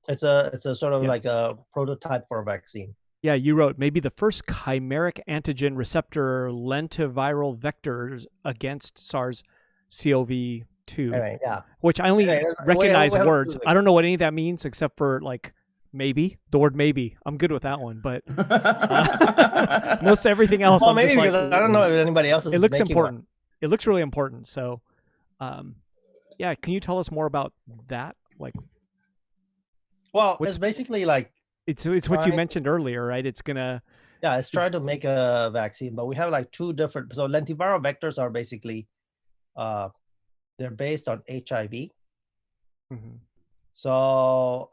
It's a sort of Yeah. like a prototype for a vaccine. Yeah, you wrote maybe the first chimeric antigen receptor lentiviral vectors against SARS-CoV-2, Anyway, yeah. which I only Anyway, recognize we have words. I don't know what any of that means except for like maybe the word maybe. I'm good with that one, but most everything else, well, I'm just maybe like, because I don't know if anybody else it is looks making one. important. It looks really important. So, um, yeah, can you tell us more about that? Like, Well, it's what's basically like it's what you trying. mentioned earlier, right? It's gonna Yeah, it's it's trying to make a vaccine, but we have like two different. So lentiviral vectors are basically uh they're based on HIV. mhm. So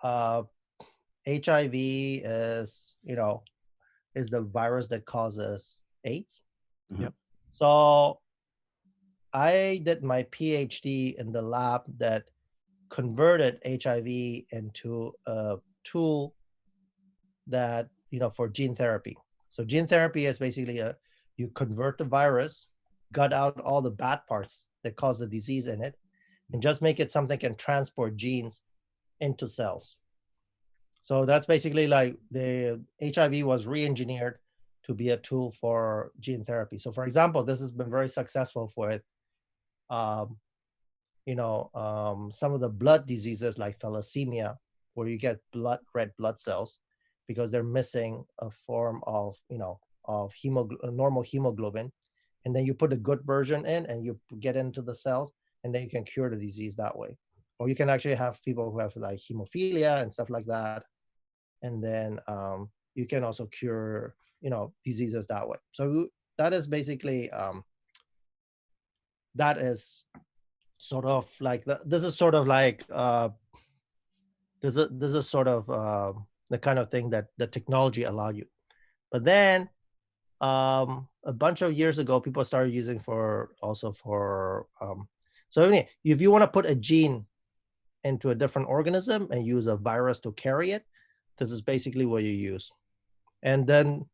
HIV is is the virus that causes AIDS. Yep. So I did my PhD in the lab that converted HIV into a tool that for gene therapy. So gene therapy is basically you convert the virus, gut out all the bad parts that cause the disease in it, and just make it something that can transport genes into cells. So that's basically like the HIV was re-engineered to be a tool for gene therapy. So for example, this has been very successful for um, some of the blood diseases like thalassemia, where you get red blood cells because they're missing a form of, of normal hemoglobin. And then you put a good version in and you get into the cells, and then you can cure the disease that way. Or you can actually have people who have like hemophilia and stuff like that. And then you can also cure, diseases that way. So that is basically, that is sort of like this is sort of like this is sort of the kind of thing that the technology allow you. But then a bunch of years ago, people started using for also for so if you want to put a gene into a different organism and use a virus to carry it, this is basically what you use. And then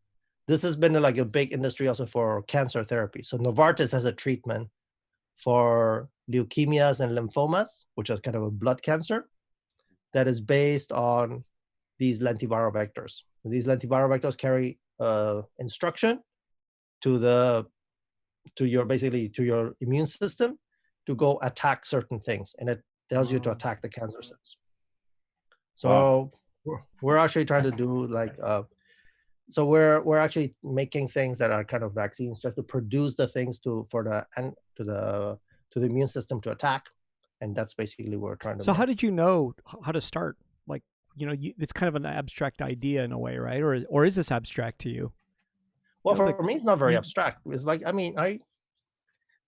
this has been like a big industry also for cancer therapy. So Novartis has a treatment for leukemias and lymphomas, which is kind of a blood cancer that is based on these lentiviral vectors. These lentiviral vectors carry instruction to the to your basically to your immune system to go attack certain things, and it tells you to Oh, attack the cancer cells. Wow. So we're actually trying to do like so we're actually making things that are kind of vaccines just to produce the things for the and to the immune system to attack, and that's basically what we're trying to so how make. did you know how to start? Like, it's kind of an abstract idea in a way, right? Or is this abstract to you? Well, Like for me, it's not very you, abstract. It's like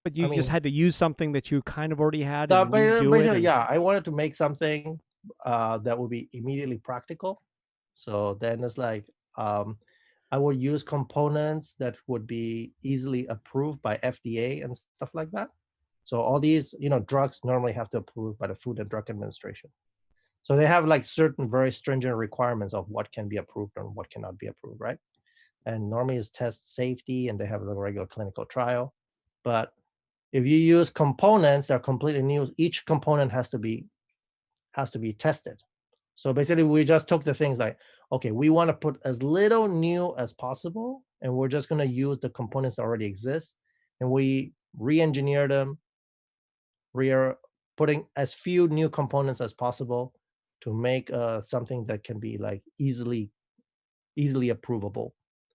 but I you just mean, had to use something that you kind of already had and redo it, basically, and yeah, I wanted to make something that would be immediately practical. So then it's like I would use components that would be easily approved by FDA and stuff like that. So all these, drugs normally have to approve by the Food and Drug Administration. So they have like certain very stringent requirements of what can be approved and what cannot be approved, right? And normally it's test safety and they have a regular clinical trial. But if you use components that are completely new, each component has to be tested. So basically, we just took the things like, okay, we want to put as little new as possible, and we're just going to use the components that already exist, and we re-engineer them. We are putting as few new components as possible to make something that can be like easily approvable.